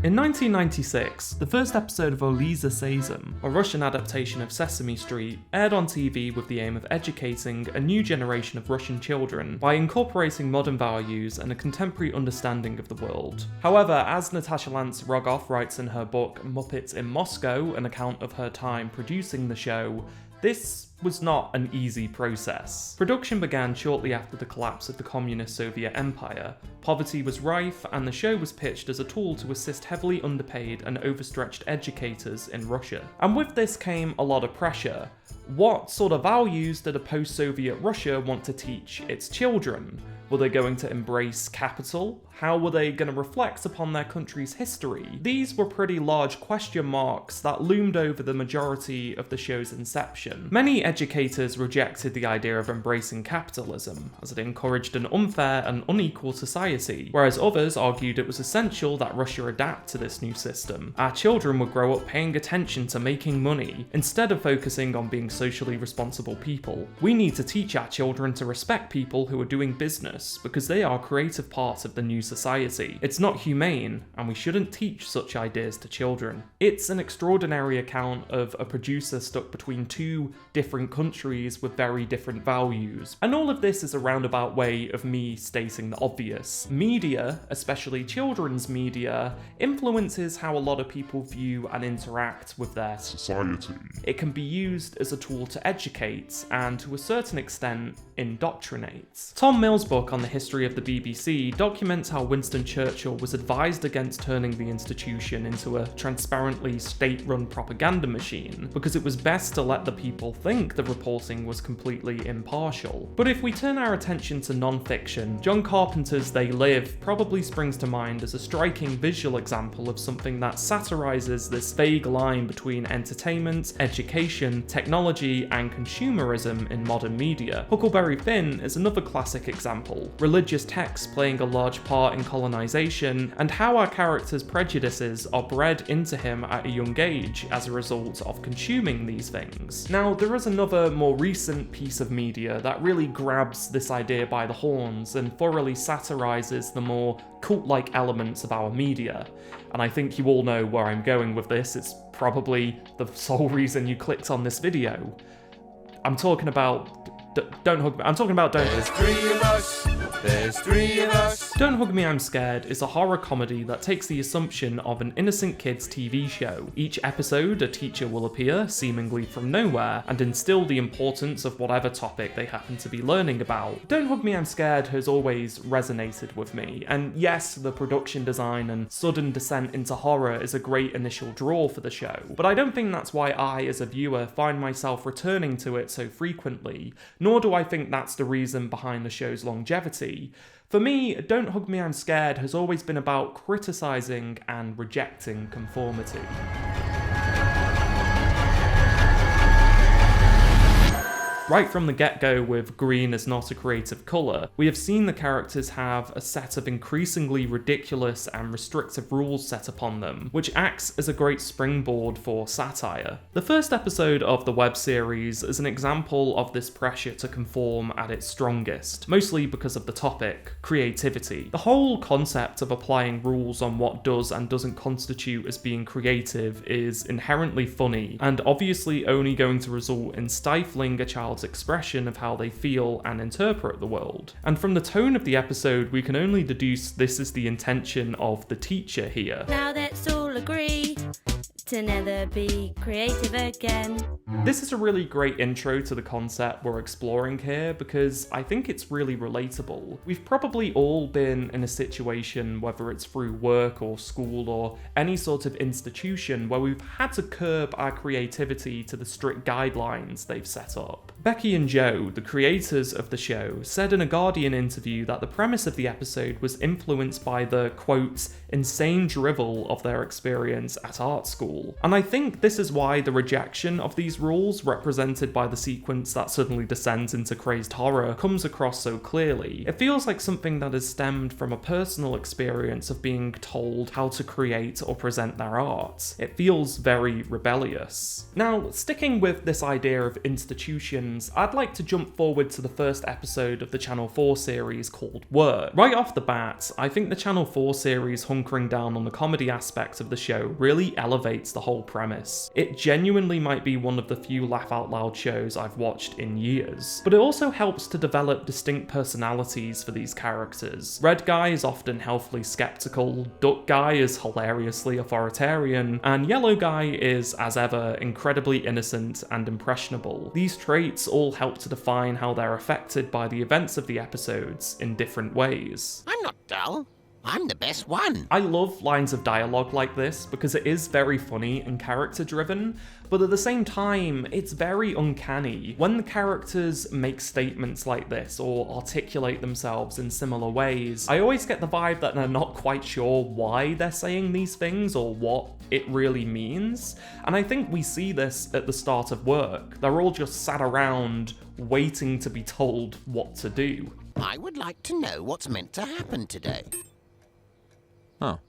In 1996, the first episode of Oliza Sezam, a Russian adaptation of Sesame Street, aired on TV with the aim of educating a new generation of Russian children by incorporating modern values and a contemporary understanding of the world. However, as Natasha Lance-Rogoff writes in her book Muppets in Moscow, an account of her time producing the show, this was not an easy process. Production began shortly after the collapse of the communist Soviet Empire. Poverty was rife, and the show was pitched as a tool to assist heavily underpaid and overstretched educators in Russia. And with this came a lot of pressure. What sort of values did a post-Soviet Russia want to teach its children? Were they going to embrace capital? How were they going to reflect upon their country's history? These were pretty large question marks that loomed over the majority of the show's inception. Many educators rejected the idea of embracing capitalism, as it encouraged an unfair and unequal society, whereas others argued it was essential that Russia adapt to this new system. Our children would grow up paying attention to making money, instead of focusing on being socially responsible people. We need to teach our children to respect people who are doing business, because they are a creative part of the new society. It's not humane, and we shouldn't teach such ideas to children. It's an extraordinary account of a producer stuck between two different countries with very different values. And all of this is a roundabout way of me stating the obvious. Media, especially children's media, influences how a lot of people view and interact with their society. It can be used as a tool to educate, and to a certain extent, indoctrinate. Tom Mill's book on the history of the BBC documents how Winston Churchill was advised against turning the institution into a transparently state-run propaganda machine, because it was best to let the people think the reporting was completely impartial. But if we turn our attention to non-fiction, John Carpenter's They Live probably springs to mind as a striking visual example of something that satirizes this vague line between entertainment, education, technology, and consumerism in modern media. Huckleberry Finn is another classic example, religious texts playing a large part in colonization, and how our character's prejudices are bred into him at a young age as a result of consuming these things. Now, there is another more recent piece of media that really grabs this idea by the horns and thoroughly satirizes the more cult-like elements of our media. And I think you all know where I'm going with this. It's probably the sole reason you clicked on this video. I'm talking about Don't Hug Me. I'm talking about Don't. There's three of us. There's three of us. Don't Hug Me, I'm Scared is a horror comedy that takes the assumption of an innocent kid's TV show. Each episode, a teacher will appear, seemingly from nowhere, and instill the importance of whatever topic they happen to be learning about. Don't Hug Me, I'm Scared has always resonated with me, and yes, the production design and sudden descent into horror is a great initial draw for the show, but I don't think that's why I, as a viewer, find myself returning to it so frequently, nor do I think that's the reason behind the show's longevity. For me, Don't Hug Me, I'm Scared has always been about criticising and rejecting conformity. Right from the get-go, with green as not a creative colour, we have seen the characters have a set of increasingly ridiculous and restrictive rules set upon them, which acts as a great springboard for satire. The first episode of the web series is an example of this pressure to conform at its strongest, mostly because of the topic, creativity. The whole concept of applying rules on what does and doesn't constitute as being creative is inherently funny, and obviously only going to result in stifling a child's expression of how they feel and interpret the world. And from the tone of the episode, we can only deduce this is the intention of the teacher here. Now let's all agree to never be creative again. This is a really great intro to the concept we're exploring here, because I think it's really relatable. We've probably all been in a situation, whether it's through work or school or any sort of institution, where we've had to curb our creativity to the strict guidelines they've set up. Becky and Joe, the creators of the show, said in a Guardian interview that the premise of the episode was influenced by the, quote, insane drivel of their experience at art school. And I think this is why the rejection of these rules, represented by the sequence that suddenly descends into crazed horror, comes across so clearly. It feels like something that has stemmed from a personal experience of being told how to create or present their art. It feels very rebellious. Now, sticking with this idea of institution begins, I'd like to jump forward to the first episode of the Channel 4 series called Work. Right off the bat, I think the Channel 4 series hunkering down on the comedy aspects of the show really elevates the whole premise. It genuinely might be one of the few laugh-out-loud shows I've watched in years, but it also helps to develop distinct personalities for these characters. Red Guy is often healthily skeptical, Duck Guy is hilariously authoritarian, and Yellow Guy is, as ever, incredibly innocent and impressionable. These traits all help to define how they're affected by the events of the episodes in different ways. I'm not dull. I'm the best one. I love lines of dialogue like this because it is very funny and character driven, but at the same time, it's very uncanny. When the characters make statements like this or articulate themselves in similar ways, I always get the vibe that they're not quite sure why they're saying these things or what it really means. And I think we see this at the start of Work. They're all just sat around waiting to be told what to do. I would like to know what's meant to happen today. Oh,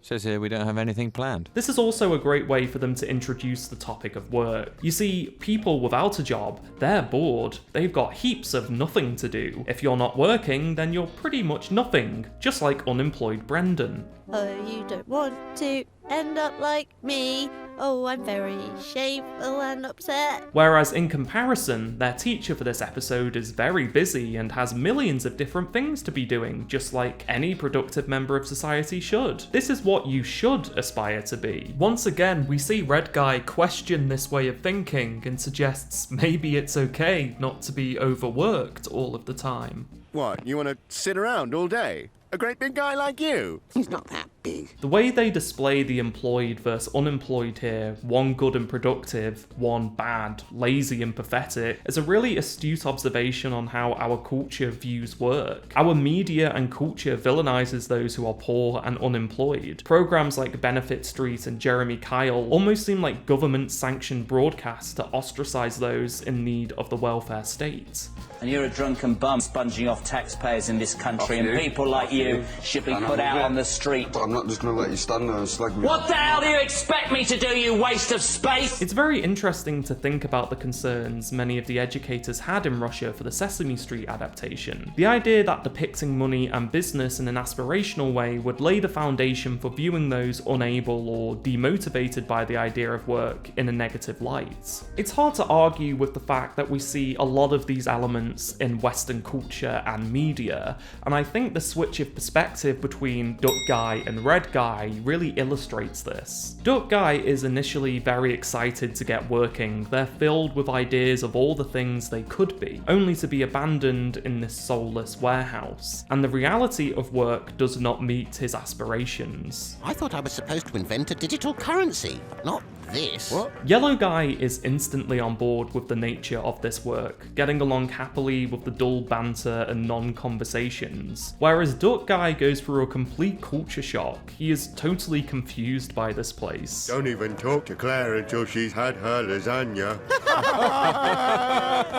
says here we don't have anything planned. This is also a great way for them to introduce the topic of work. You see, people without a job, they're bored. They've got heaps of nothing to do. If you're not working, then you're pretty much nothing, just like unemployed Brendan. Oh, you don't want to end up like me. Oh, I'm very shameful and upset. Whereas in comparison, their teacher for this episode is very busy and has millions of different things to be doing, just like any productive member of society should. This is what you should aspire to be. Once again, we see Red Guy question this way of thinking and suggests maybe it's okay not to be overworked all of the time. What, you want to sit around all day? A great big guy like you? He's not that big. The way they display the employed versus unemployed here, one good and productive, one bad, lazy and pathetic, is a really astute observation on how our culture views work. Our media and culture villainizes those who are poor and unemployed. Programs like Benefit Street and Jeremy Kyle almost seem like government-sanctioned broadcasts to ostracize those in need of the welfare state. And you're a drunken bum sponging off taxpayers in this country, and people like you should be put out on the street. But I'm not just going to let you stand there and slag me. What the hell do you expect me to do, you waste of space? It's very interesting to think about the concerns many of the educators had in Russia for the Sesame Street adaptation. The idea that depicting money and business in an aspirational way would lay the foundation for viewing those unable or demotivated by the idea of work in a negative light. It's hard to argue with the fact that we see a lot of these elements in Western culture and media, and I think the switch of perspective between Duck Guy and Red Guy really illustrates this. Duck Guy is initially very excited to get working. They're filled with ideas of all the things they could be, only to be abandoned in this soulless warehouse. And the reality of work does not meet his aspirations. I thought I was supposed to invent a digital currency, not this. What? Yellow Guy is instantly on board with the nature of this work, getting along happily with the dull banter and non-conversations, whereas Duck Guy goes through a complete culture shock. He is totally confused by this place. Don't even talk to Claire until she's had her lasagna.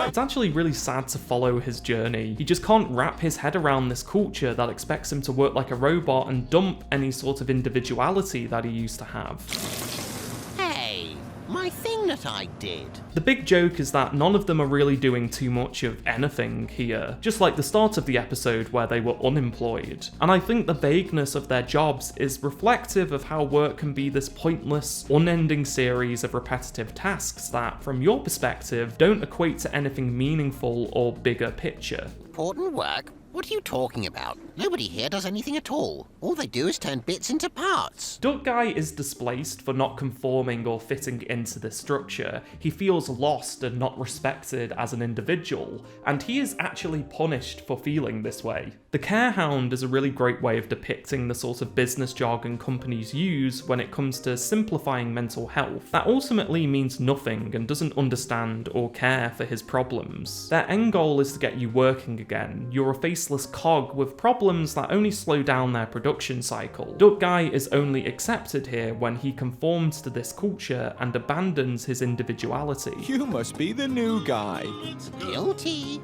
It's actually really sad to follow his journey. He just can't wrap his head around this culture that expects him to work like a robot and dump any sort of individuality that he used to have. My thing that I did. The big joke is that none of them are really doing too much of anything here, just like the start of the episode where they were unemployed. And I think the vagueness of their jobs is reflective of how work can be this pointless, unending series of repetitive tasks that, from your perspective, don't equate to anything meaningful or bigger picture. Important work? What are you talking about? Nobody here does anything at all. All they do is turn bits into parts. Duck Guy is displaced for not conforming or fitting into this structure. He feels lost and not respected as an individual, and he is actually punished for feeling this way. The Carehound is a really great way of depicting the sort of business jargon companies use when it comes to simplifying mental health. That ultimately means nothing and doesn't understand or care for his problems. Their end goal is to get you working again. You're a faceless cog with problems that only slow down their production cycle. Duck Guy is only accepted here when he conforms to this culture and abandons his individuality. You must be the new guy. Guilty.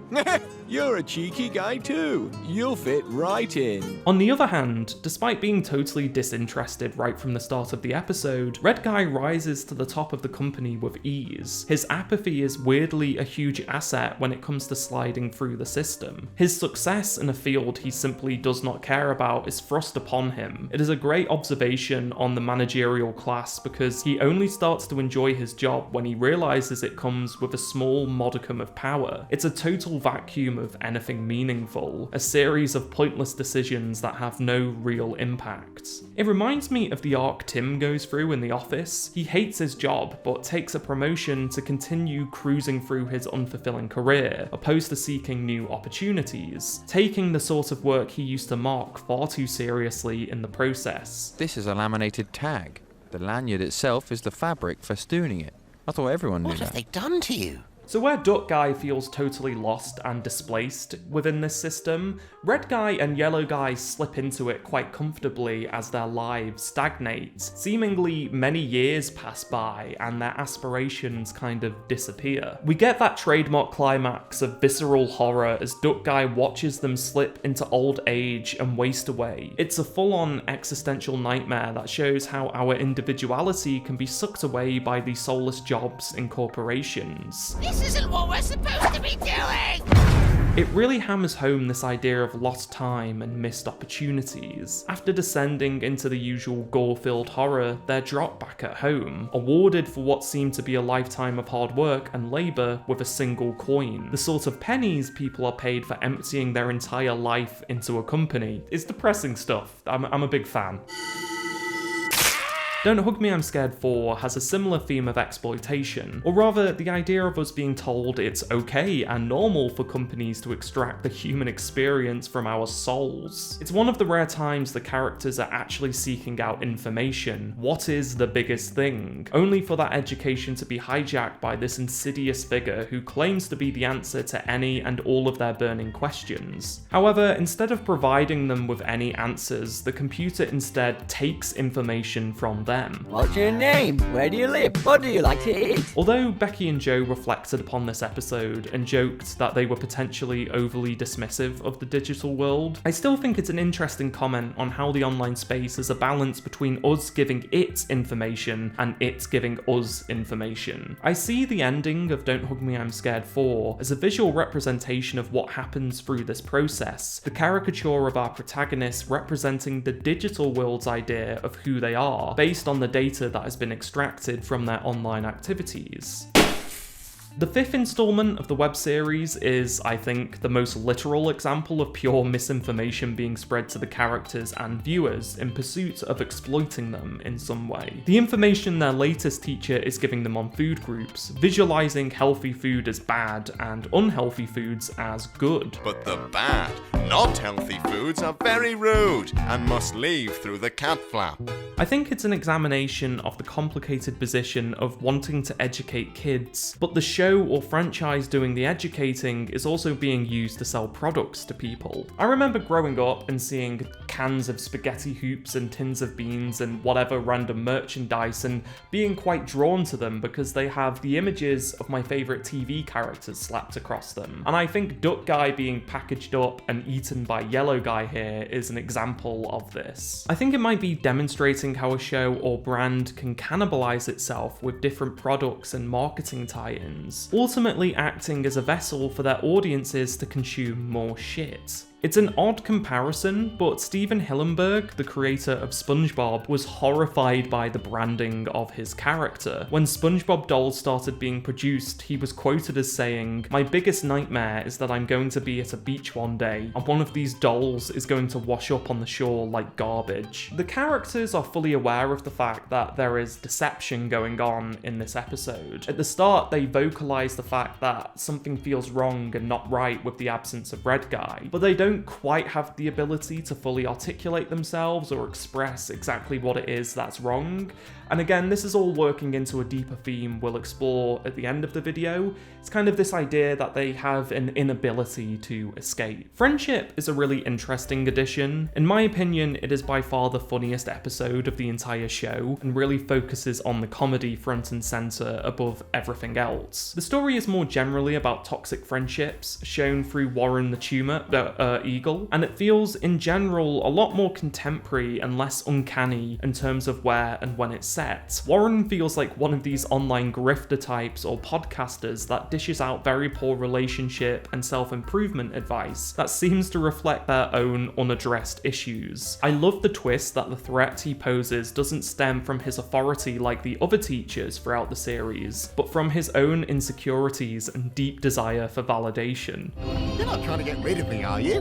You're a cheeky guy too. You'll fit right in. On the other hand, despite being totally disinterested right from the start of the episode, Red Guy rises to the top of the company with ease. His apathy is weirdly a huge asset when it comes to sliding through the system. His success in a field he simply does not care about is thrust upon him. It is a great observation on the managerial class because he only starts to enjoy his job when he realizes it comes with a small modicum of power. It's a total vacuum of anything meaningful, a series of pointless decisions that have no real impact. It reminds me of the arc Tim goes through in The Office. He hates his job, but takes a promotion to continue cruising through his unfulfilling career, opposed to seeking new opportunities, taking the sort of work he used to mock far too seriously in the process. This is a laminated tag. The lanyard itself is the fabric festooning it. I thought everyone knew What that. have they done to you? So where Duck Guy feels totally lost and displaced within this system, Red Guy and Yellow Guy slip into it quite comfortably as their lives stagnate. Seemingly many years pass by and their aspirations kind of disappear. We get that trademark climax of visceral horror as Duck Guy watches them slip into old age and waste away. It's a full-on existential nightmare that shows how our individuality can be sucked away by the soulless jobs in corporations. This isn't what we're supposed to be doing! It really hammers home this idea of lost time and missed opportunities. After descending into the usual gore-filled horror, they're dropped back at home, awarded for what seemed to be a lifetime of hard work and labour with a single coin. The sort of pennies people are paid for emptying their entire life into a company. It's depressing stuff. I'm a big fan. Don't Hug Me, I'm Scared 4 has a similar theme of exploitation, or rather the idea of us being told it's okay and normal for companies to extract the human experience from our souls. It's one of the rare times the characters are actually seeking out information. What is the biggest thing? Only for that education to be hijacked by this insidious figure who claims to be the answer to any and all of their burning questions. However, instead of providing them with any answers, the computer instead takes information from them. What's your name? Where do you live? What do you like to eat? Although Becky and Joe reflected upon this episode and joked that they were potentially overly dismissive of the digital world, I still think it's an interesting comment on how the online space is a balance between us giving it information and it giving us information. I see the ending of Don't Hug Me, I'm Scared 4 as a visual representation of what happens through this process, the caricature of our protagonists representing the digital world's idea of who they are, based on the data that has been extracted from their online activities. The fifth installment of the web series is, I think, the most literal example of pure misinformation being spread to the characters and viewers in pursuit of exploiting them in some way. The information their latest teacher is giving them on food groups, visualizing healthy food as bad and unhealthy foods as good. But the bad, not healthy foods are very rude and must leave through the cat flap. I think it's an examination of the complicated position of wanting to educate kids, but the show or franchise doing the educating is also being used to sell products to people. I remember growing up and seeing cans of spaghetti hoops and tins of beans and whatever random merchandise and being quite drawn to them because they have the images of my favourite TV characters slapped across them. And I think Duck Guy being packaged up and eaten by Yellow Guy here is an example of this. I think it might be demonstrating how a show or brand can cannibalize itself with different products and marketing tie-ins, ultimately acting as a vessel for their audiences to consume more shit. It's an odd comparison, but Steven Hillenburg, the creator of SpongeBob, was horrified by the branding of his character. When SpongeBob dolls started being produced, he was quoted as saying, "My biggest nightmare is that I'm going to be at a beach one day, and one of these dolls is going to wash up on the shore like garbage." The characters are fully aware of the fact that there is deception going on in this episode. At the start, they vocalize the fact that something feels wrong and not right with the absence of Red Guy, but they don't don't quite have the ability to fully articulate themselves or express exactly what it is that's wrong. And again, this is all working into a deeper theme we'll explore at the end of the video. It's kind of this idea that they have an inability to escape. Friendship is a really interesting addition. In my opinion, it is by far the funniest episode of the entire show and really focuses on the comedy front and center above everything else. The story is more generally about toxic friendships, shown through Warren the Eagle, and it feels in general a lot more contemporary and less uncanny in terms of where and when it's set. Warren feels like one of these online grifter types or podcasters that dishes out very poor relationship and self-improvement advice that seems to reflect their own unaddressed issues. I love the twist that the threat he poses doesn't stem from his authority like the other teachers throughout the series, but from his own insecurities and deep desire for validation. You're not trying to get rid of me, are you?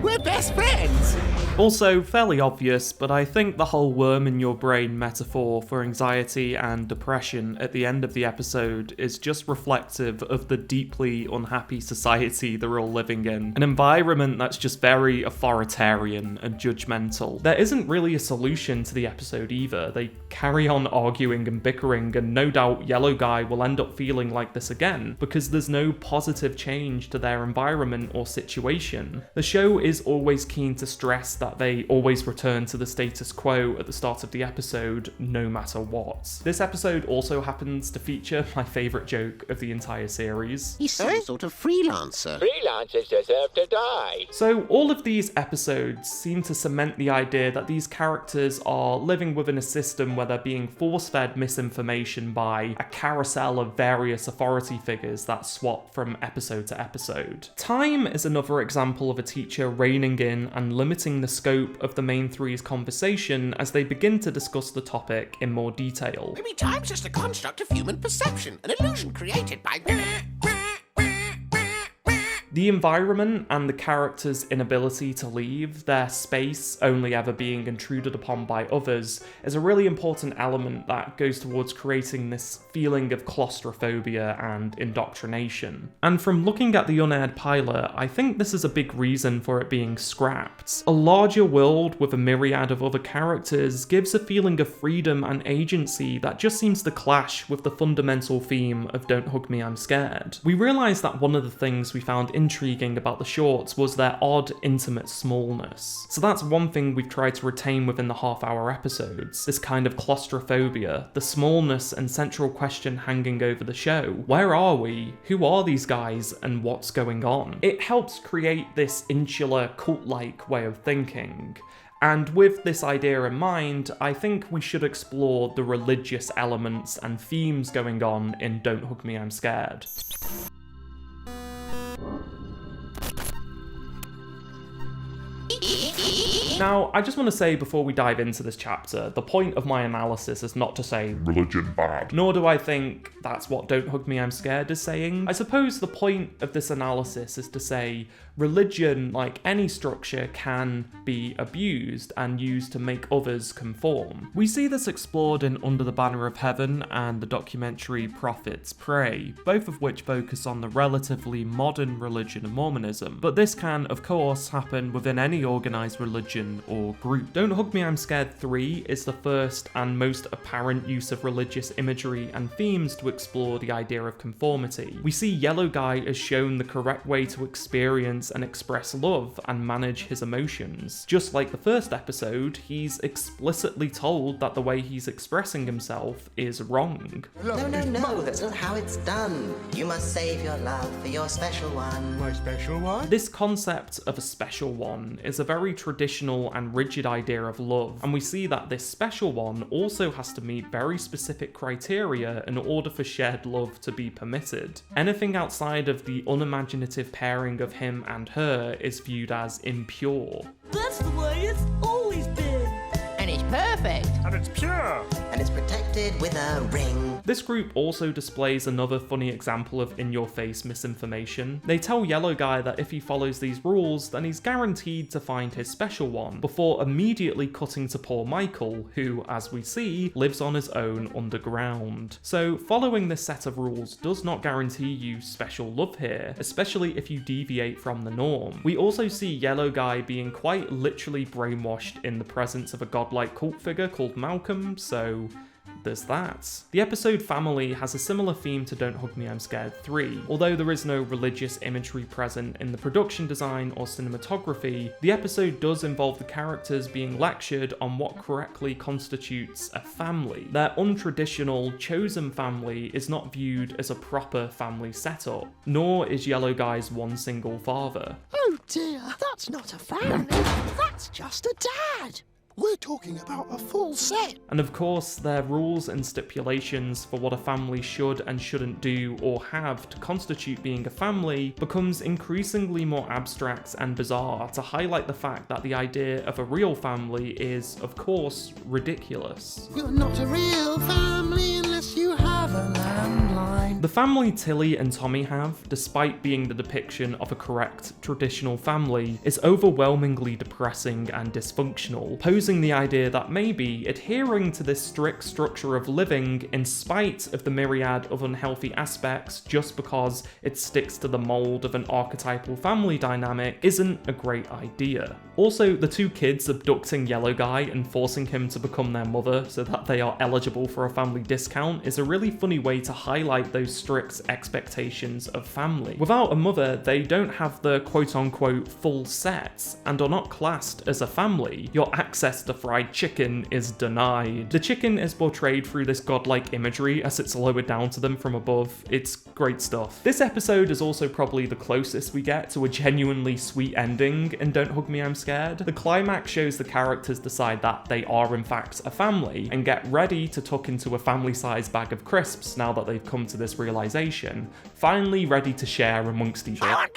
We're best friends! Also, fairly obvious, but I think the whole worm in your brain metaphor for anxiety and depression at the end of the episode is just reflective of the deeply unhappy society they're all living in. An environment that's just very authoritarian and judgmental. There isn't really a solution to the episode either. They carry on arguing and bickering, and no doubt Yellow Guy will end up feeling like this again, because there's no positive change to their environment or situation. The show is always keen to stress that they always return to the status quo at the start of the episode, no matter what. This episode also happens to feature my favourite joke of the entire series. He's some sort of freelancer. Freelancers deserve to die. So all of these episodes seem to cement the idea that these characters are living within a system where they're being force-fed misinformation by a carousel of various authority figures that swap from episode to episode. Time is another example of a teacher reining in and limiting the scope of the main three's conversation as they begin to discuss the topic in more detail. Maybe time's just a construct of human perception, an illusion created by... The environment and the characters' inability to leave, their space only ever being intruded upon by others, is a really important element that goes towards creating this feeling of claustrophobia and indoctrination. And from looking at the unaired pilot, I think this is a big reason for it being scrapped. A larger world with a myriad of other characters gives a feeling of freedom and agency that just seems to clash with the fundamental theme of Don't Hug Me, I'm Scared. We realised that one of the things we found intriguing about the shorts was their odd, intimate smallness. So that's one thing we've tried to retain within the half-hour episodes, this kind of claustrophobia, the smallness and central question hanging over the show. Where are we? Who are these guys? And what's going on? It helps create this insular, cult-like way of thinking. And with this idea in mind, I think we should explore the religious elements and themes going on in Don't Hug Me, I'm Scared. Now, I just want to say before we dive into this chapter, the point of my analysis is not to say religion bad, nor do I think that's what Don't Hug Me, I'm Scared is saying. I suppose the point of this analysis is to say religion, like any structure, can be abused and used to make others conform. We see this explored in Under the Banner of Heaven and the documentary Prophets Pray, both of which focus on the relatively modern religion of Mormonism. But this can, of course, happen within any organised religion or group. Don't Hug Me, I'm Scared 3 is the first and most apparent use of religious imagery and themes to explore the idea of conformity. We see Yellow Guy as shown the correct way to experience and express love and manage his emotions. Just like the first episode, he's explicitly told that the way he's expressing himself is wrong. No, that's not how it's done. You must save your love for your special one. My special one? This concept of a special one is a very traditional and rigid idea of love, and we see that this special one also has to meet very specific criteria in order for shared love to be permitted. Anything outside of the unimaginative pairing of him and her is viewed as impure. That's the way it's always been. And it's perfect. And it's pure. And it's protected. gifted with a ring. This group also displays another funny example of in-your-face misinformation. They tell Yellow Guy that if he follows these rules, then he's guaranteed to find his special one, before immediately cutting to poor Michael, who, as we see, lives on his own underground. So following this set of rules does not guarantee you special love here, especially if you deviate from the norm. We also see Yellow Guy being quite literally brainwashed in the presence of a godlike cult figure called Malcolm, so there's that. The episode Family has a similar theme to Don't Hug Me I'm Scared 3. Although there is no religious imagery present in the production design or cinematography, the episode does involve the characters being lectured on what correctly constitutes a family. Their untraditional, chosen family is not viewed as a proper family setup, nor is Yellow Guy's one single father. Oh dear, that's not a family, that's just a dad. We're talking about a full set. And of course, their rules and stipulations for what a family should and shouldn't do or have to constitute being a family becomes increasingly more abstract and bizarre to highlight the fact that the idea of a real family is, of course, ridiculous. You're not a real family unless you have a landline. The family Tilly and Tommy have, despite being the depiction of a correct traditional family, is overwhelmingly depressing and dysfunctional, posing the idea that maybe adhering to this strict structure of living in spite of the myriad of unhealthy aspects just because it sticks to the mold of an archetypal family dynamic isn't a great idea. Also, the two kids abducting Yellow Guy and forcing him to become their mother so that they are eligible for a family discount is a really funny way to highlight those strict expectations of family. Without a mother, they don't have the quote-unquote full sets and are not classed as a family. Your access to fried chicken is denied. The chicken is portrayed through this godlike imagery as it's lowered down to them from above. It's great stuff. This episode is also probably the closest we get to a genuinely sweet ending in Don't Hug Me I'm Scared. The climax shows the characters decide that they are in fact a family and get ready to tuck into a family-sized bag of crisps now that they've come to this realization, finally ready to share amongst each other.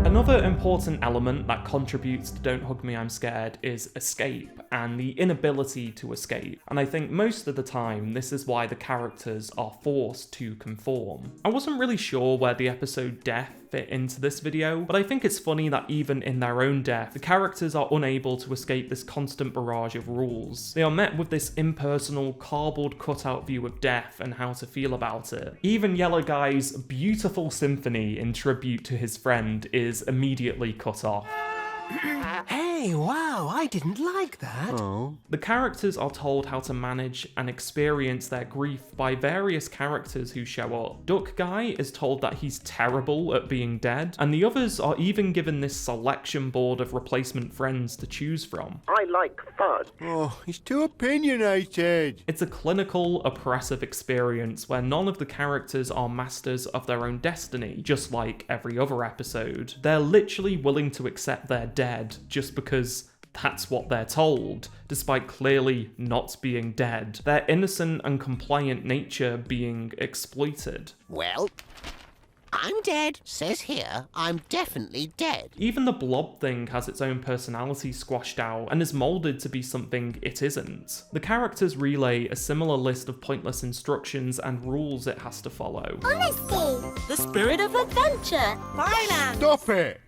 Another important element that contributes to Don't Hug Me I'm Scared is escape, and the inability to escape. And I think most of the time, this is why the characters are forced to conform. I wasn't really sure where the episode Death fit into this video, but I think it's funny that even in their own death, the characters are unable to escape this constant barrage of rules. They are met with this impersonal, cardboard cutout view of death and how to feel about it. Even Yellow Guy's beautiful symphony in tribute to his friend is immediately cut off. Hey, wow, I didn't like that. Oh. The characters are told how to manage and experience their grief by various characters who show up. Duck Guy is told that he's terrible at being dead, and the others are even given this selection board of replacement friends to choose from. I like fun. Oh, he's too opinionated. It's a clinical, oppressive experience where none of the characters are masters of their own destiny, just like every other episode. They're literally willing to accept they're dead just because that's what they're told, despite clearly not being dead. Their innocent and compliant nature being exploited. Well, I'm dead. Says here, I'm definitely dead. Even the blob thing has its own personality squashed out and is moulded to be something it isn't. The characters relay a similar list of pointless instructions and rules it has to follow. Honesty, the spirit of adventure, finance. Stop it.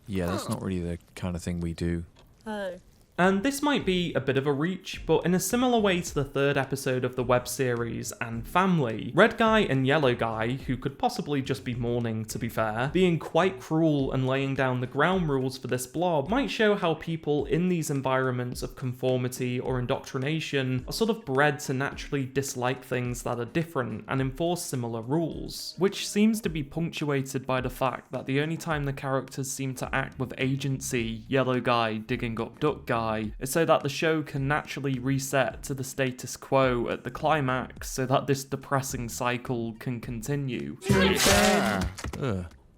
Yeah, that's not really the kind of thing we do. Oh. And this might be a bit of a reach, but in a similar way to the third episode of the web series and Family, Red Guy and Yellow Guy, who could possibly just be mourning to be fair, being quite cruel and laying down the ground rules for this blob might show how people in these environments of conformity or indoctrination are sort of bred to naturally dislike things that are different and enforce similar rules, which seems to be punctuated by the fact that the only time the characters seem to act with agency, Yellow Guy digging up Duck Guy, is so that the show can naturally reset to the status quo at the climax so that this depressing cycle can continue.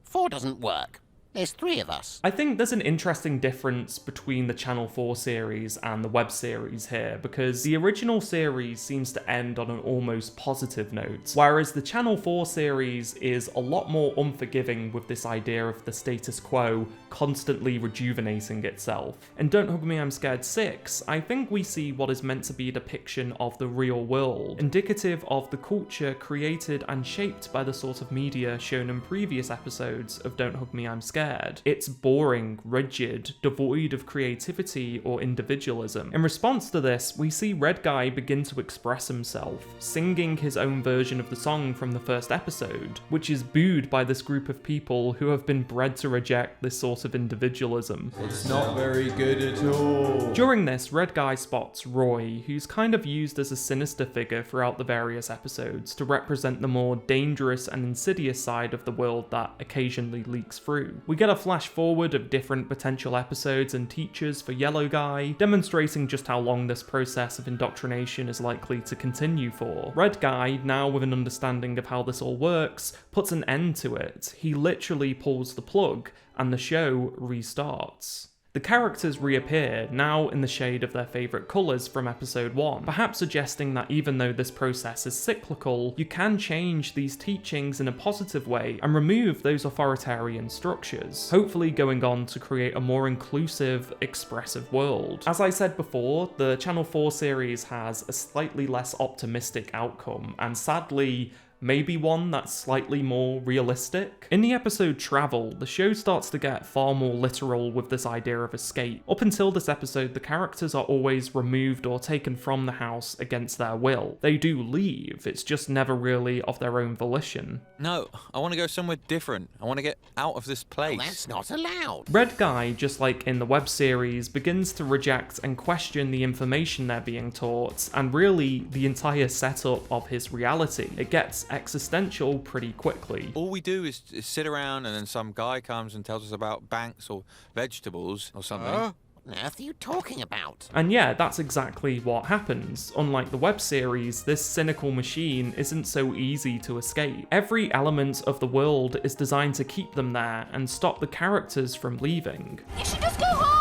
4 doesn't work. There's 3 of us. I think there's an interesting difference between the Channel 4 series and the web series here, because the original series seems to end on an almost positive note, whereas the Channel 4 series is a lot more unforgiving with this idea of the status quo constantly rejuvenating itself. In Don't Hug Me I'm Scared 6, I think we see what is meant to be a depiction of the real world, indicative of the culture created and shaped by the sort of media shown in previous episodes of Don't Hug Me I'm Scared. It's boring, rigid, devoid of creativity or individualism. In response to this, we see Red Guy begin to express himself, singing his own version of the song from the first episode, which is booed by this group of people who have been bred to reject this sort of individualism. It's not very good at all. During this, Red Guy spots Roy, who's kind of used as a sinister figure throughout the various episodes to represent the more dangerous and insidious side of the world that occasionally leaks through. We get a flash forward of different potential episodes and teachers for Yellow Guy, demonstrating just how long this process of indoctrination is likely to continue for. Red Guy, now with an understanding of how this all works, puts an end to it. He literally pulls the plug, and the show restarts. The characters reappear, now in the shade of their favourite colours from episode 1, perhaps suggesting that even though this process is cyclical, you can change these teachings in a positive way and remove those authoritarian structures, hopefully going on to create a more inclusive, expressive world. As I said before, the Channel 4 series has a slightly less optimistic outcome, and sadly, maybe one that's slightly more realistic. In the episode Travel, the show starts to get far more literal with this idea of escape. Up until this episode, the characters are always removed or taken from the house against their will. They do leave, it's just never really of their own volition. No, I want to go somewhere different. I want to get out of this place. Well, that's not allowed. Red Guy, just like in the web series, begins to reject and question the information they're being taught, and really the entire setup of his reality. It gets existential pretty quickly. All we do is sit around and then some guy comes and tells us about banks or vegetables or something. What on earth are you talking about? And yeah, that's exactly what happens. Unlike the web series, this cynical machine isn't so easy to escape. Every element of the world is designed to keep them there and stop the characters from leaving. You should just go home!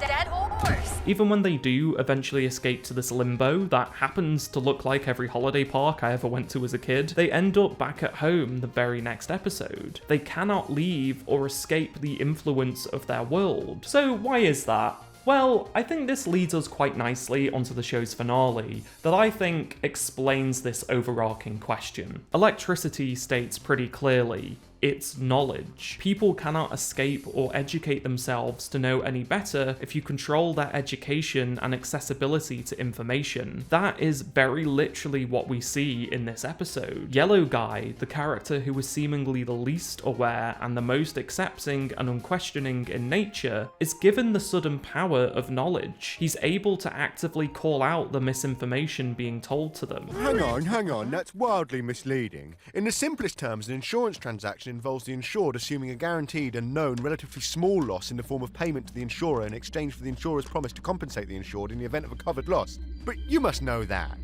Dead horse! Even when they do eventually escape to this limbo that happens to look like every holiday park I ever went to as a kid, they end up back at home the very next episode. They cannot leave or escape the influence of their world. So why is that? Well, I think this leads us quite nicely onto the show's finale, that I think explains this overarching question. Electricity states pretty clearly, it's knowledge. People cannot escape or educate themselves to know any better if you control their education and accessibility to information. That is very literally what we see in this episode. Yellow Guy, the character who is seemingly the least aware and the most accepting and unquestioning in nature, is given the sudden power of knowledge. He's able to actively call out the misinformation being told to them. Hang on, that's wildly misleading. In the simplest terms, an insurance transaction involves the insured assuming a guaranteed and known relatively small loss in the form of payment to the insurer in exchange for the insurer's promise to compensate the insured in the event of a covered loss. But you must know that.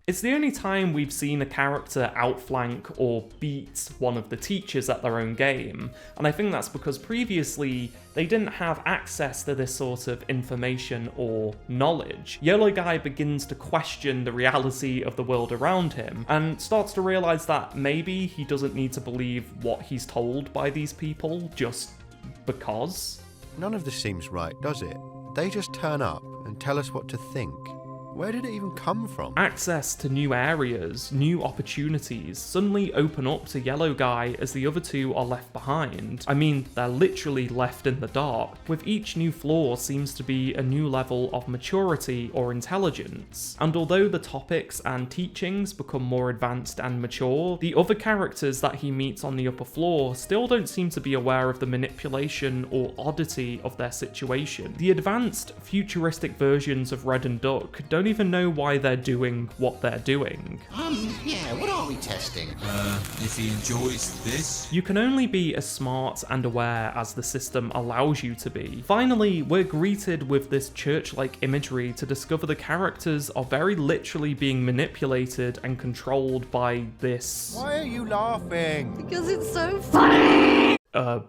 It's the only time we've seen a character outflank or beat one of the teachers at their own game, and I think that's because previously they didn't have access to this sort of information or knowledge. Yellow Guy begins to question the reality of the world around him, and starts to realise that maybe he doesn't need to believe what he's told by these people just because. None of this seems right, does it? They just turn up and tell us what to think. Where did it even come from? Access to new areas, new opportunities suddenly open up to Yellow Guy as the other two are left behind. I mean, they're literally left in the dark. With each new floor seems to be a new level of maturity or intelligence. And although the topics and teachings become more advanced and mature, the other characters that he meets on the upper floor still don't seem to be aware of the manipulation or oddity of their situation. The advanced, futuristic versions of Red and Duck don't even know why they're doing what they're doing. Yeah, what are we testing? If he enjoys this? You can only be as smart and aware as the system allows you to be. Finally, we're greeted with this church-like imagery to discover the characters are very literally being manipulated and controlled by this. Why are you laughing? Because it's so funny! a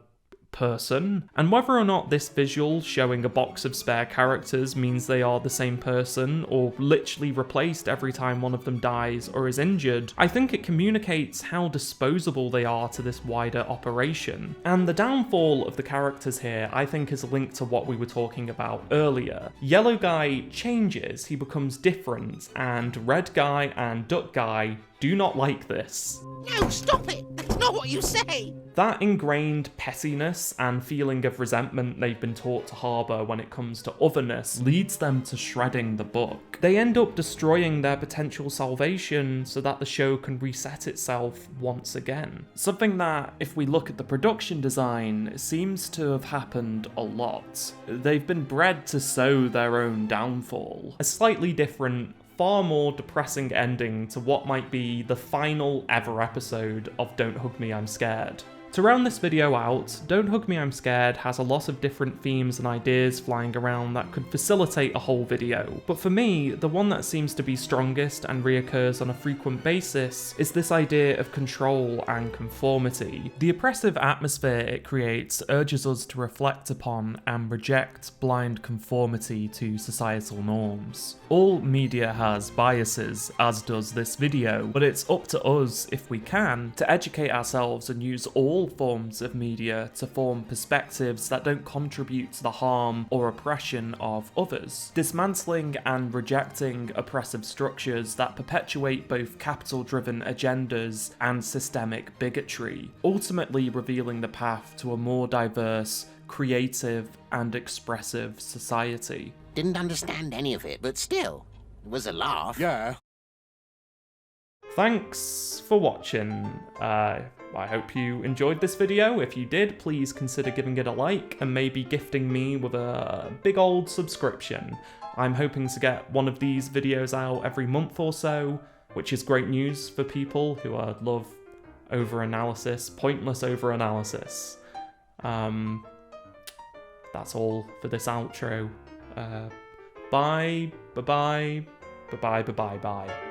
person, and whether or not this visual showing a box of spare characters means they are the same person or literally replaced every time one of them dies or is injured, I think it communicates how disposable they are to this wider operation. And the downfall of the characters here I think is linked to what we were talking about earlier. Yellow guy changes, he becomes different, and red guy and duck guy do not like this. No, stop it! That's not what you say! That ingrained pettiness and feeling of resentment they've been taught to harbour when it comes to otherness leads them to shredding the book. They end up destroying their potential salvation so that the show can reset itself once again. Something that, if we look at the production design, seems to have happened a lot. They've been bred to sow their own downfall. A slightly different, far more depressing ending to what might be the final ever episode of Don't Hug Me, I'm Scared. To round this video out, Don't Hug Me, I'm Scared has a lot of different themes and ideas flying around that could facilitate a whole video, but for me, the one that seems to be strongest and reoccurs on a frequent basis is this idea of control and conformity. The oppressive atmosphere it creates urges us to reflect upon and reject blind conformity to societal norms. All media has biases, as does this video, but it's up to us, if we can, to educate ourselves and use all forms of media to form perspectives that don't contribute to the harm or oppression of others, dismantling and rejecting oppressive structures that perpetuate both capital-driven agendas and systemic bigotry, ultimately revealing the path to a more diverse, creative and expressive society. Didn't understand any of it, but still, it was a laugh. Yeah. Thanks for watching. I hope you enjoyed this video. If you did, please consider giving it a like and maybe gifting me with a big old subscription. I'm hoping to get one of these videos out every month or so, which is great news for people who love over-analysis, pointless over-analysis. That's all for this outro. Bye, bye-bye, bye-bye, bye-bye, bye.